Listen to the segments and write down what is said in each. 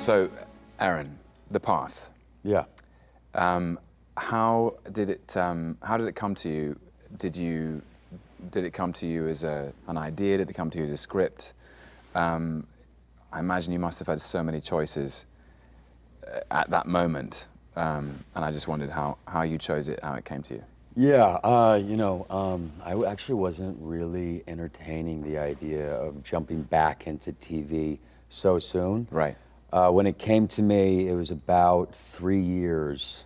So, Aaron, The Path. Yeah. How did it come to you? Did it come to you as an idea? Did it come to you as a script? I imagine you must have had so many choices at that moment, and I just wondered how you chose it, how it came to you. Yeah, I actually wasn't really entertaining the idea of jumping back into TV so soon. Right. When it came to me, it was about 3 years.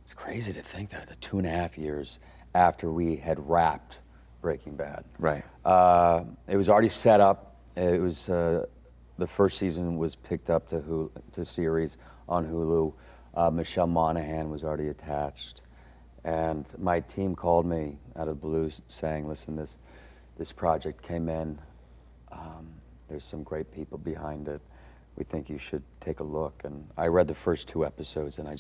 It's crazy to think that, 2.5 years after we had wrapped Breaking Bad. Right. It was already set up. It was the first season was picked up to series on Hulu. Michelle Monaghan was already attached, and my team called me out of the blue saying, "Listen, this project came in. There's some great people behind it. We think you should take a look." And I read the first 2 episodes, and I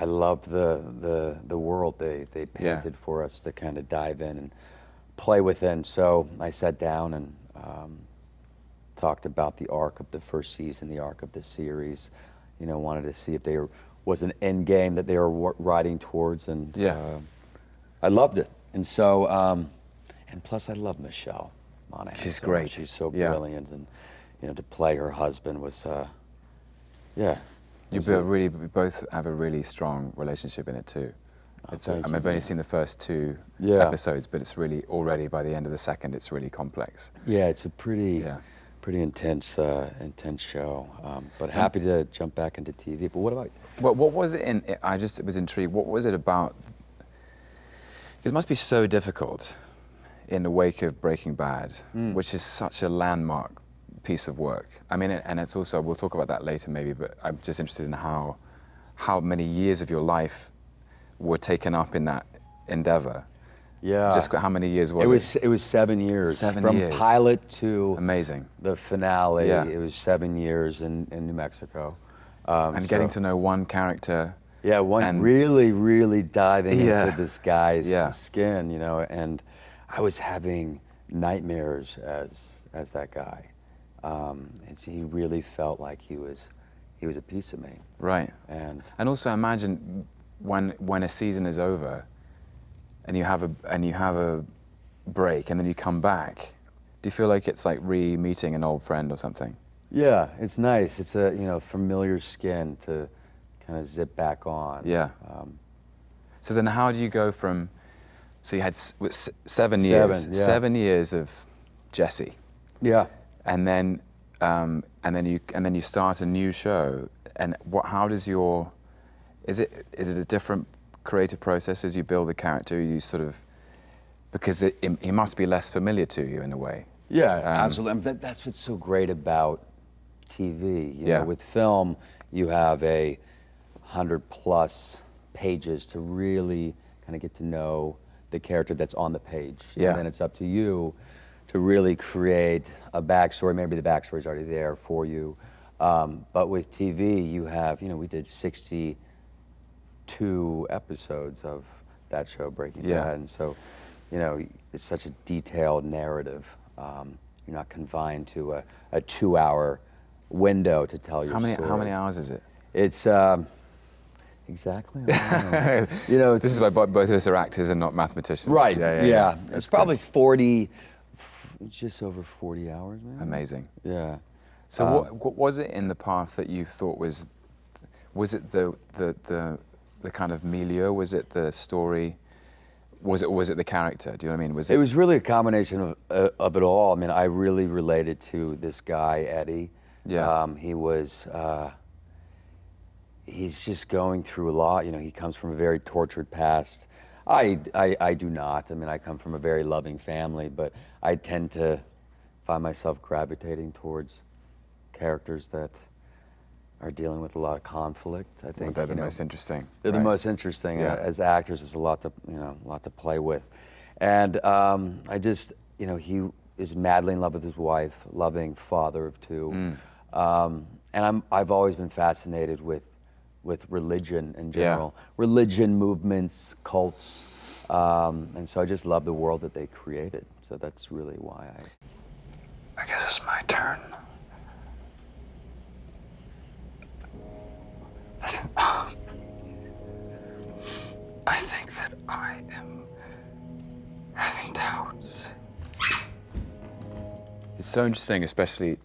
loved the world they painted for us to kind of dive in and play within. So I sat down and talked about the arc of the first season, the arc of the series. Wanted to see if there was an end game that they were riding towards, and I loved it. And so, and plus I love Michelle Monaghan. She's great. She's so brilliant, and to play her husband was, You both have a really strong relationship in it too. I've only seen the first 2 episodes, but it's really already by the end of the second, it's really complex. Yeah, it's a pretty intense show. But happy to jump back into TV. But what about you? What was it in? I just was intrigued. What was it about? It must be so difficult in the wake of Breaking Bad, which is such a landmark piece of work. I mean, and it's also, we'll talk about that later maybe, but I'm just interested in how many years of your life were taken up in that endeavor. Yeah. Just how many years was it? It was 7 years. 7 From years. pilot to Amazing. the finale. Yeah. It was 7 years in New Mexico. And getting to know one character. Yeah, really diving into this guy's skin, and I was having nightmares as that guy. He really felt like he was a piece of me. Right. And also imagine when a season is over and you have a break and then you come back, do you feel like it's like re-meeting an old friend or something? Yeah, it's nice. It's a familiar skin to kind of zip back on. Yeah. So then how do you go from, so you had 7 years, 7 years of Jesse. Yeah. And then you start a new show, and how does is it a different creative process as you build the character? You sort of, because he must be less familiar to you in a way. Yeah, absolutely. That's what's so great about TV. You know, with film, you have 100+ pages to really kind of get to know the character that's on the page. Yeah. And then it's up to you to really create a backstory. Maybe the backstory's already there for you. But with TV, you have, we did 62 episodes of that show, Breaking Bad. And so, it's such a detailed narrative. You're not confined to a 2-hour window to tell your story. How many hours is it? It's exactly. I don't know. This is why both of us are actors and not mathematicians. Right. Yeah. It's That's probably 40, just over 40 hours, maybe. Amazing. Yeah. So what was it in The Path that you thought was it the kind of milieu? Was it the story? Was it the character? Do you know what I mean? It was really a combination of it all. I mean, I really related to this guy, Eddie. Yeah. He's just going through a lot. He comes from a very tortured past. I do not. I mean, I come from a very loving family, but I tend to find myself gravitating towards characters that are dealing with a lot of conflict. I think they're the most interesting. They're the most interesting. As actors, there's a lot to play with, and I just, he is madly in love with his wife, loving father of 2, and I've always been fascinated with religion in general, religion movements, cults, and so I just love the world that they created. So that's really why I guess it's my turn. I think that I am having doubts. It's so interesting, especially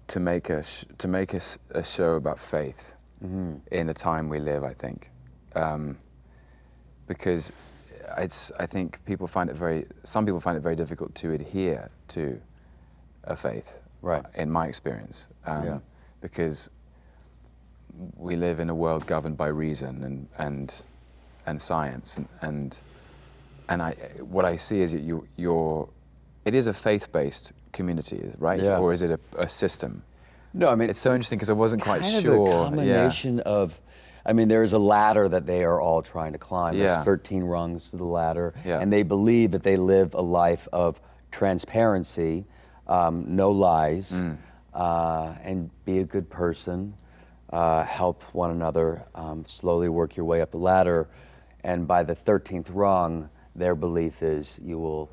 to make a show about faith in the time we live. I think because I think some people find it very difficult to adhere to a faith. Right. In my experience, Yeah. because we live in a world governed by reason and science, and what I see is that it is a faith-based community, right? Yeah. Or is it a system? No, I mean, It's so interesting because I wasn't quite kind sure. of a combination of, I mean, there's a ladder that they are all trying to climb. Yeah. There's 13 rungs to the ladder, Yeah. and they believe that they live a life of transparency, no lies, and be a good person, help one another, slowly work your way up the ladder, and by the 13th rung, their belief is you will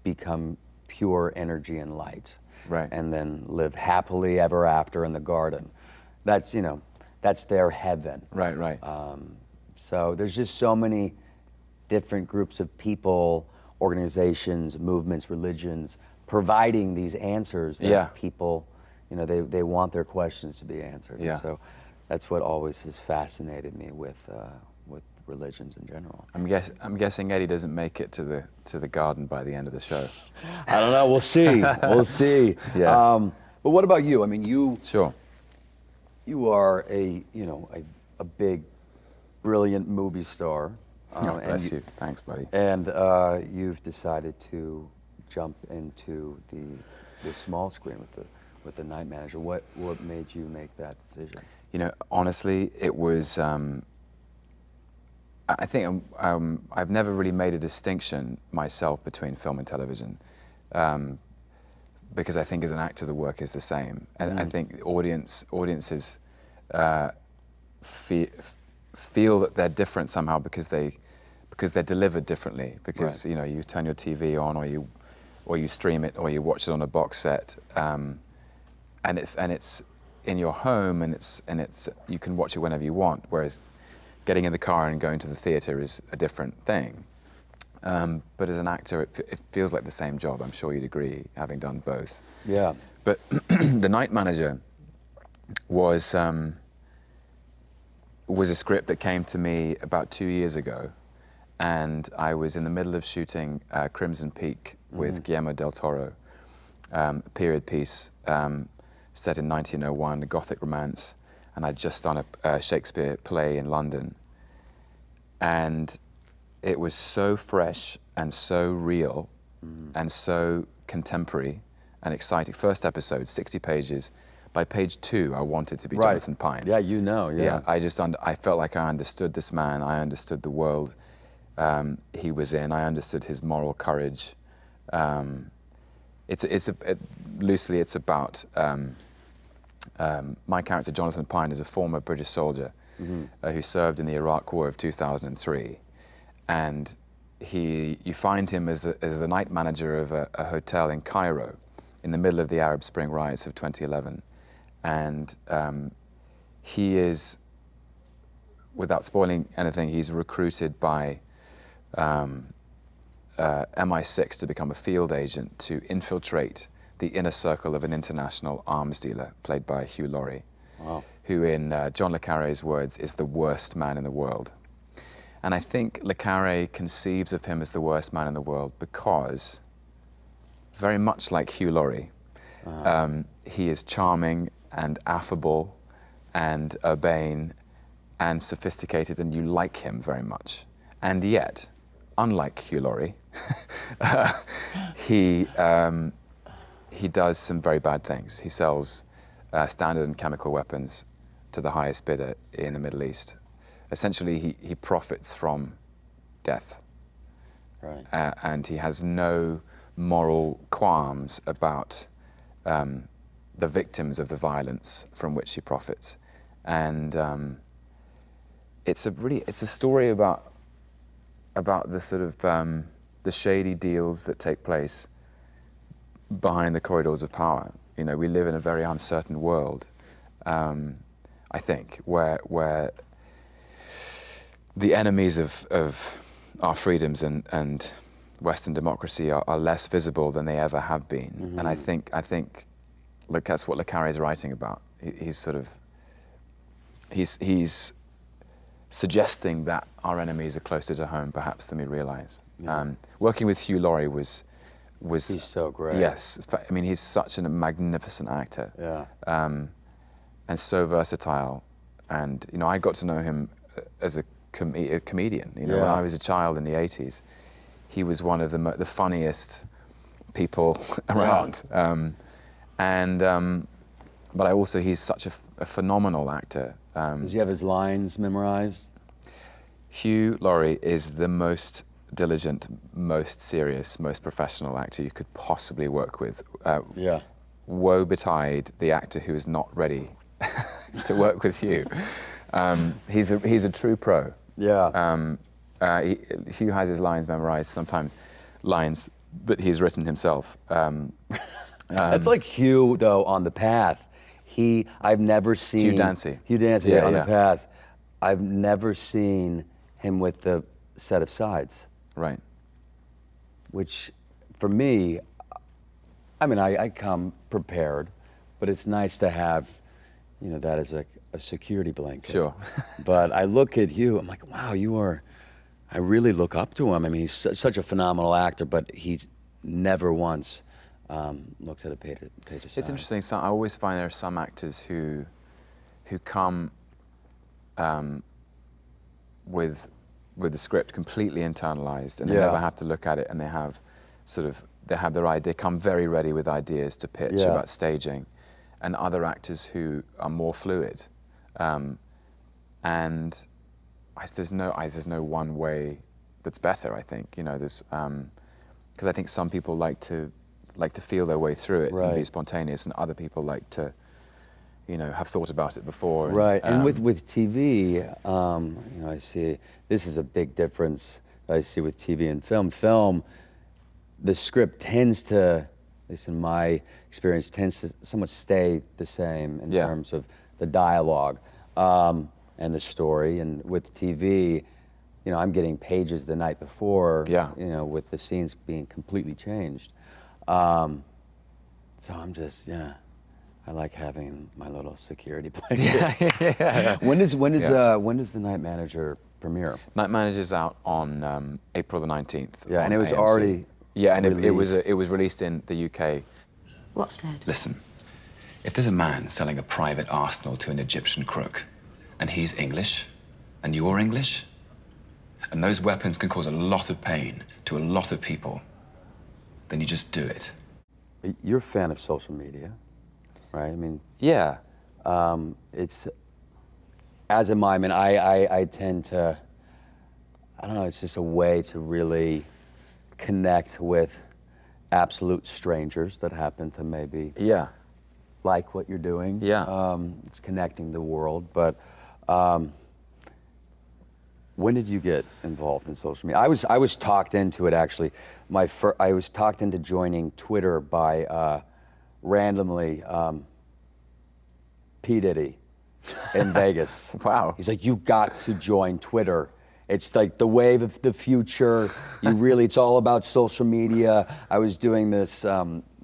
become pure energy and light. Right. And then live happily ever after in the garden. That's, that's their heaven. Right, right. So there's just so many different groups of people, organizations, movements, religions, providing these answers that Yeah. people, they want their questions to be answered. Yeah. And so that's what always has fascinated me with religions in general. I'm guessing Eddie doesn't make it to the garden by the end of the show. I don't know. We'll see. We'll see. Yeah. But what about you? I mean, Sure. you are a big, brilliant movie star. Oh, bless you. Thanks, buddy. And you've decided to jump into the small screen with the Night Manager. What made you make that decision? Honestly, it was. I think I've never really made a distinction myself between film and television, because I think as an actor the work is the same, and I think audiences feel that they're different somehow because they're delivered differently. Because Right. You turn your TV on, or you stream it, or you watch it on a box set, and it's in your home, and it's you can watch it whenever you want. Whereas getting in the car and going to the theater is a different thing. But as an actor, it feels like the same job. I'm sure you'd agree, having done both. Yeah. But The Night Manager was a script that came to me about 2 years ago, and I was in the middle of shooting Crimson Peak with Guillermo del Toro, a period piece set in 1901, a Gothic romance, and I'd just done a Shakespeare play in London. And it was so fresh and so real and so contemporary and exciting. First episode, 60 pages. By page 2, I wanted to be Right. Jonathan Pine. Yeah, yeah. I felt like I understood this man. I understood the world he was in. I understood his moral courage. Loosely, it's about my character, Jonathan Pine, is a former British soldier who served in the Iraq War of 2003. And you find him as the night manager of a hotel in Cairo in the middle of the Arab Spring riots of 2011. And he is, without spoiling anything, he's recruited by MI6 to become a field agent to infiltrate the inner circle of an international arms dealer, played by Hugh Laurie, who, in John le Carré's words, is the worst man in the world. And I think le Carré conceives of him as the worst man in the world because, very much like Hugh Laurie, he is charming and affable and urbane and sophisticated, and you like him very much. And yet, unlike Hugh Laurie, he does some very bad things. He sells standard and chemical weapons to the highest bidder in the Middle East. Essentially, he profits from death. Right. And he has no moral qualms about the victims of the violence from which he profits. And it's a story about the sort of the shady deals that take place behind the corridors of power. We live in a very uncertain world. I think, where the enemies of our freedoms and Western democracy are less visible than they ever have been. Mm-hmm. And I think, look, that's what Le Carré is writing about. He's suggesting that our enemies are closer to home, perhaps, than we realize. Yeah. Working with Hugh Laurie was He's so great. Yes, I mean, he's such a magnificent actor. Yeah. And so versatile. And I got to know him as a comedian. When Yeah. I was a child in the '80s, he was one of the funniest people around. But he's such a phenomenal actor. Does he have his lines memorized? Hugh Laurie is the most diligent, most serious, most professional actor you could possibly work with. Yeah. Woe betide the actor who is not ready to work with Hugh. He's a true pro. Yeah. Hugh has his lines memorized, sometimes lines that he's written himself. That's like Hugh, though, on The Path. I've never seen... Hugh Dancy. Hugh Dancy, Yeah, on yeah. The Path. I've never seen him with the set of sides, Right. which, for me, I mean, I come prepared, but it's nice to have, that as a security blanket. Sure. But I look at you, I'm like, wow, I really look up to him. I mean, he's such a phenomenal actor, but he's never once looks at a page of sides. It's interesting. I always find there are some actors who come with the script completely internalized, and they Yeah. never have to look at it, and they have their idea. They come very ready with ideas to pitch Yeah. about staging, and other actors who are more fluid. And there's no one way that's better. I think there's because I think some people like to feel their way through it and be Right. spontaneous, and other people like to have thought about it before. Right, and with TV, I see this is a big difference that I see with TV and film. Film, the script tends to, at least in my experience, tends to somewhat stay the same in Yeah. terms of the dialogue and the story. And with TV, I'm getting pages the night before, Yeah. with the scenes being completely changed. So I'm just, I like having my little security blanket. Yeah. When does The Night Manager premiere? Night Manager's out on April the 19th. Yeah, and on it was AMC. already Yeah, and it released. was released in the UK. What's dead? Listen, if there's a man selling a private arsenal to an Egyptian crook, and he's English, and you're English, and those weapons can cause a lot of pain to a lot of people, then you just do it. You're a fan of social media, right? I mean, Yeah. it's, as am I. I mean, I tend to, I don't know, it's just a way to really connect with absolute strangers that happen to maybe Yeah. like what you're doing. Yeah. It's connecting the world. But when did you get involved in social media? I was talked into it, actually. I was talked into joining Twitter by randomly P. Diddy in Vegas. Wow. He's like, you got to join Twitter. It's like the wave of the future. It's all about social media. I was doing this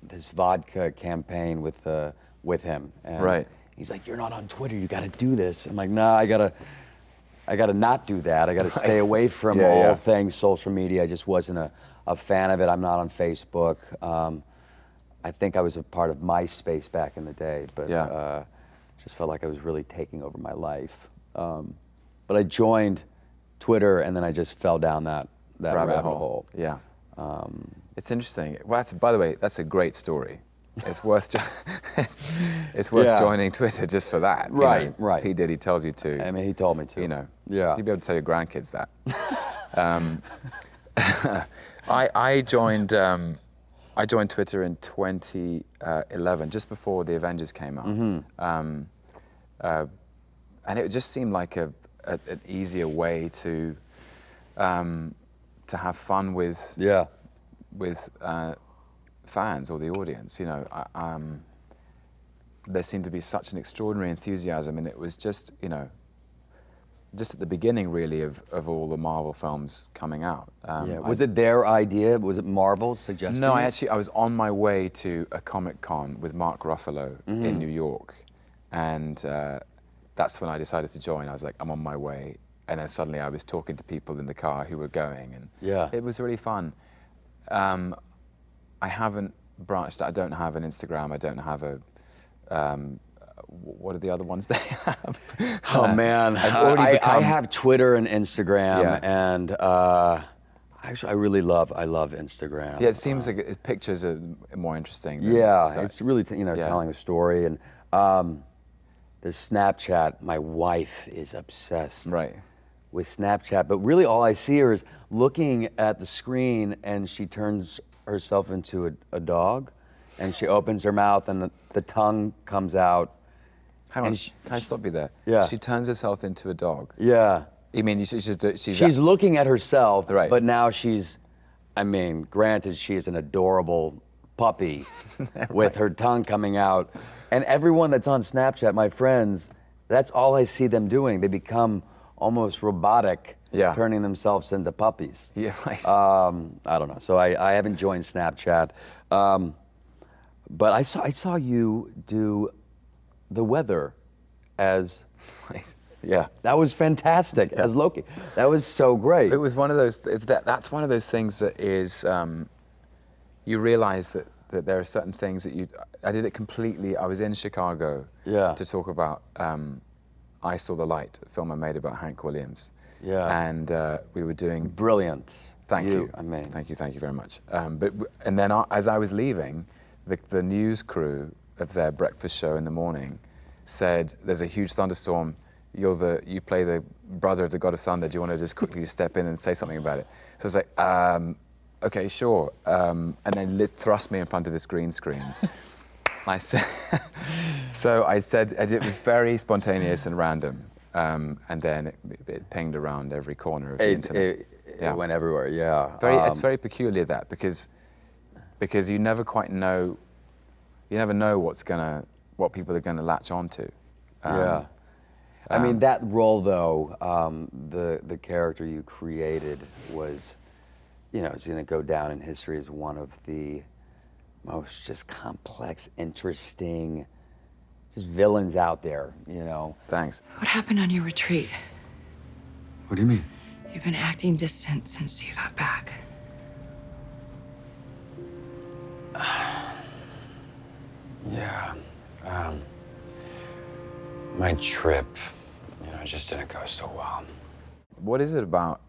this vodka campaign with him. And Right. he's like, you're not on Twitter. You got to do this. I'm like, nah, I gotta not do that. I gotta stay away from all things social media. I just wasn't a fan of it. I'm not on Facebook. I think I was a part of MySpace back in the day, but just felt like I was really taking over my life. But I joined Twitter, and then I just fell down that rabbit hole. Yeah. It's interesting. Well, by the way, that's a great story. It's worth it's worth Yeah. joining Twitter just for that. Right, right. P. Diddy tells you to. I mean, he told me to. Yeah. You'd be able to tell your grandkids that. I joined Twitter in 2011, just before the Avengers came out. Mm-hmm. And it just seemed like an easier way to have fun with fans or the audience. there seemed to be such an extraordinary enthusiasm, and it was just, you know, just at the beginning, really, of all the Marvel films coming out. Was it their idea? Was it Marvel suggesting No, it? I was on my way to a Comic-Con with Mark Ruffalo in New York, and that's when I decided to join. I was like, I'm on my way, and then suddenly I was talking to people in the car who were going, and it was really fun. I haven't branched. I don't have an Instagram. I don't have a. What are the other ones they have? Oh man, I have Twitter and Instagram, and actually I love Instagram. Yeah, it seems like pictures are more interesting. Than stuff. It's really telling a story, and there's Snapchat. My wife is obsessed with Snapchat, but really all I see her is looking at the screen, and she turns herself into a dog, and she opens her mouth, and the tongue comes out. Hang on, can I stop you there? Yeah. She turns herself into a dog. Yeah. You mean she's looking at herself, right. But now granted, she is an adorable puppy with her tongue coming out. And everyone that's on Snapchat, my friends, that's all I see them doing. They become almost robotic, turning themselves into puppies. Yeah, right. I don't know. So I haven't joined Snapchat. But I saw you do the weather as that was fantastic as Loki. That was so great. It was one of those. That's one of those things that is. You realize that there are certain things that I did it completely. I was in Chicago to talk about I Saw the Light, a film I made about Hank Williams. Yeah. And we were doing brilliant. Thank you. I mean, thank you very much. And then as I was leaving, the news crew of their breakfast show in the morning said, "There's a huge thunderstorm. You play the brother of the God of Thunder. Do you want to just quickly step in and say something about it?" So I was like, "Okay, sure." And then thrust me in front of this green screen. I said, it was very spontaneous and random, and then it pinged around every corner of the internet. It went everywhere. Yeah. It's very peculiar because you never quite know. You never know what people are gonna latch onto. I mean, that role though, the character you created was, it's gonna go down in history as one of the most just complex, interesting, just villains out there. Thanks. What happened on your retreat? What do you mean? You've been acting distant since you got back. Yeah. My trip, just didn't go so well. What is it about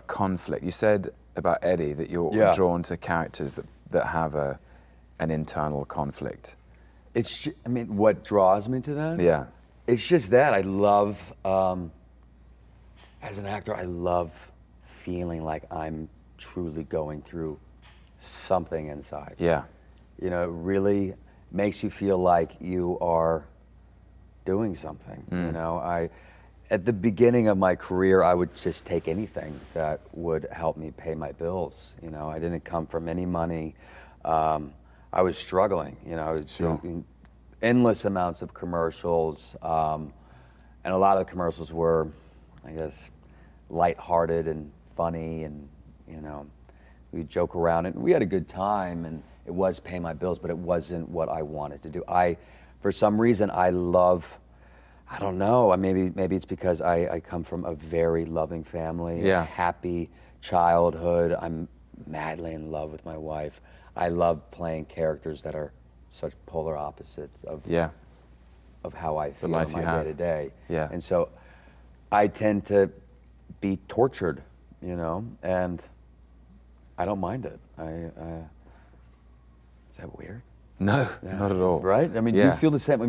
conflict? You said about Eddie that you're drawn to characters that have an internal conflict. What draws me to that? Yeah. It's just that I love, as an actor, I love feeling like I'm truly going through something inside. Yeah. It really makes you feel like you are doing something. At the beginning of my career, I would just take anything that would help me pay my bills. I didn't come from any money. I was struggling. I was doing endless amounts of commercials, and a lot of the commercials were, I guess, lighthearted and funny, and we'd joke around, and we had a good time, and it was paying my bills, but it wasn't what I wanted to do. For some reason, I don't know, maybe it's because I come from a very loving family, a happy childhood. I'm madly in love with my wife. I love playing characters that are such polar opposites of how I feel in my day-to-day. Yeah. And so I tend to be tortured, and I don't mind it. Is that weird? No, not at all. Right? Do you feel the same?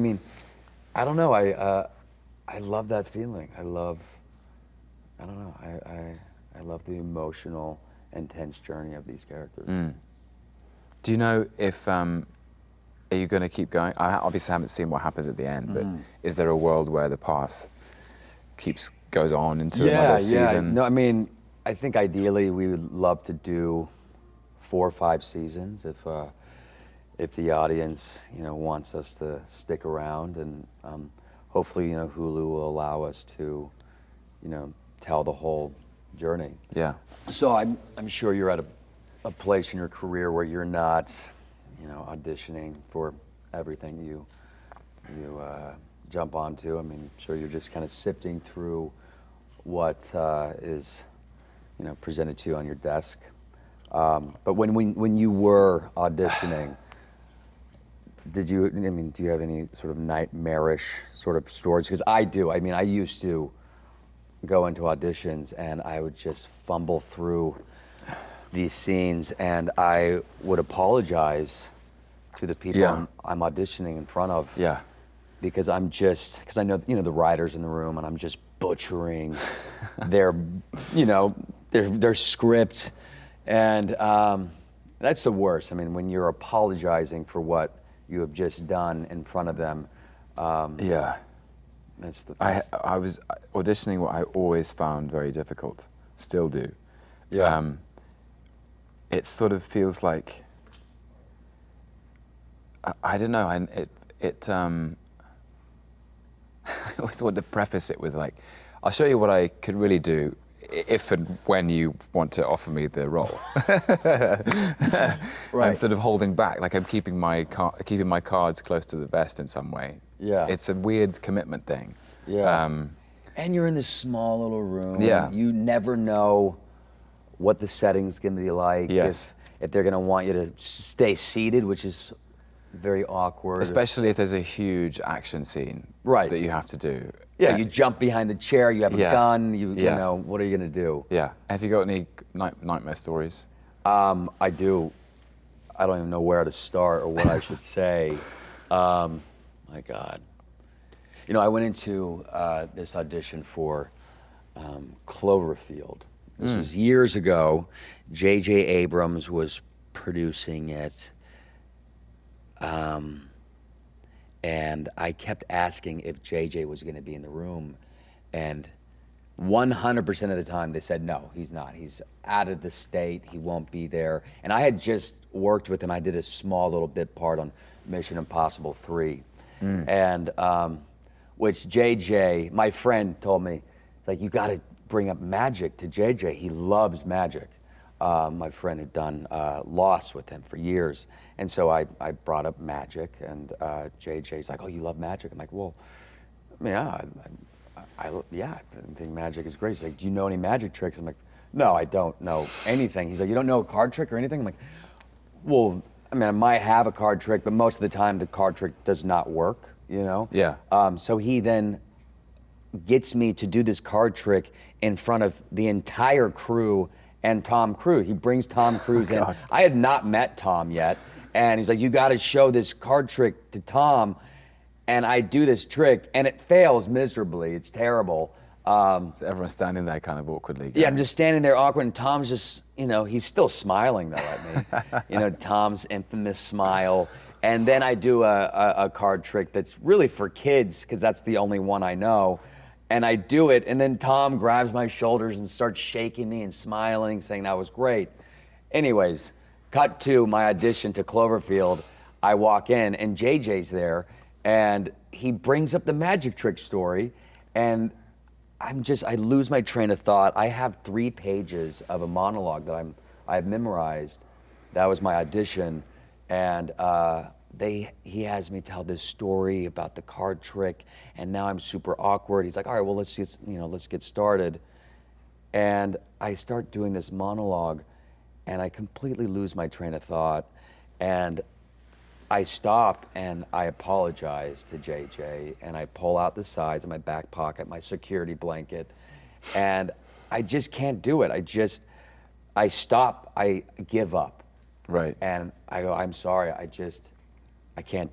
I don't know. I love that feeling. I love the emotional, intense journey of these characters. Do you know if are you going to keep going? I obviously haven't seen what happens at the end, but is there a world where the path goes on into another season? No, I think ideally we would love to do 4 or 5 seasons if the audience, wants us to stick around, and hopefully, Hulu will allow us to, tell the whole journey. Yeah. So I'm sure you're at a place in your career where you're not, auditioning for everything you jump onto. I mean, I'm sure you're just kind of sifting through what is, presented to you on your desk. But when you were auditioning, do you have any sort of nightmarish sort of stories? Because I do. I mean, I used to go into auditions and I would just fumble through these scenes, and I would apologize to the people I'm auditioning in front of. Yeah. Because I know, the writers in the room, and I'm just butchering their script, and that's the worst. I mean, when you're apologizing for what you have just done in front of them. Yeah. That's the. I was auditioning what I always found very difficult, still do. Yeah. It sort of feels like, I don't know, I always want to preface it with like, I'll show you what I could really do if and when you want to offer me the role. Right. I'm sort of holding back, like I'm keeping my cards close to the vest in some way. Yeah. It's a weird commitment thing. Yeah. And you're in this small little room. Yeah. You never know what the setting's gonna be like. Yes. If they're gonna want you to stay seated, which is very awkward. Especially if there's a huge action scene Right. that you have to do. Yeah, you jump behind the chair, you have a Yeah. gun, you Yeah. know, what are you gonna do? Yeah. Have you got any nightmare stories? I do. I don't even know where to start or what I should say. My God. I went into this audition for Cloverfield. This was years ago. J.J. Abrams was producing it. And I kept asking if JJ was going to be in the room, and 100% of the time they said no, he's not. He's out of the state. He won't be there. And I had just worked with him. I did a small little bit part on Mission Impossible 3, and which JJ, my friend, told me, it's like, you got to bring up magic to JJ. He loves magic. My friend had done Lost with him for years. And so I brought up magic, and JJ's like, oh, you love magic? I'm like, well, yeah, I think magic is great. He's like, do you know any magic tricks? I'm like, no, I don't know anything. He's like, you don't know a card trick or anything? I'm like, well, I mean, I might have a card trick, but most of the time the card trick does not work, Yeah. So he then gets me to do this card trick in front of the entire crew and Tom Cruise. He brings Tom Cruise in. God. I had not met Tom yet. And he's like, you got to show this card trick to Tom. And I do this trick, and it fails miserably. It's terrible. So everyone's standing there kind of awkwardly. Yeah, I'm just standing there awkward, and Tom's just, he's still smiling though at me. Tom's infamous smile. And then I do a card trick that's really for kids, because that's the only one I know. And I do it, and then Tom grabs my shoulders and starts shaking me and smiling, saying that was great. Anyways, cut to my audition to Cloverfield. I walk in, and JJ's there, and he brings up the magic trick story, and I lose my train of thought. I have 3 pages of a monologue that I've memorized. That was my audition, and he has me tell this story about the card trick, and now I'm super awkward. He's like, all right, well, let's get started. And I start doing this monologue, and I completely lose my train of thought, and I stop and I apologize to JJ, and I pull out the sides of my back pocket, my security blanket, and I just can't do it. I stop, I give up. Right. And I go, I'm sorry, I can't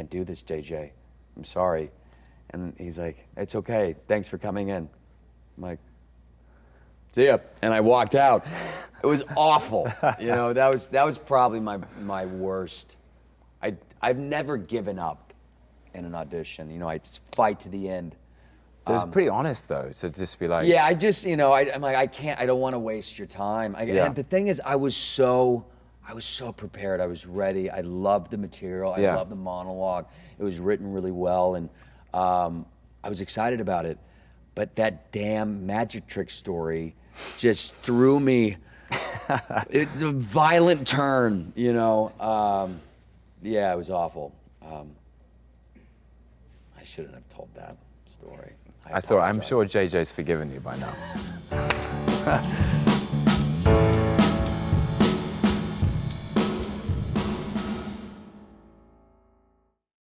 do this, JJ. I'm sorry. And he's like, it's okay, thanks for coming in. I'm like, see ya. And I walked out. It was awful. That was probably my worst. I've never given up in an audition. I just fight to the end. It was pretty honest though, to just be like. Yeah, I just, I'm like, I don't want to waste your time. Yeah. And the thing is, I was so I was so prepared. I was ready. I loved the material. I Yeah. loved the monologue. It was written really well, and I was excited about it. But that damn magic trick story just threw me. It's a violent turn, you know. Yeah, it was awful. I shouldn't have told that story. I'm sure JJ's forgiven you by now.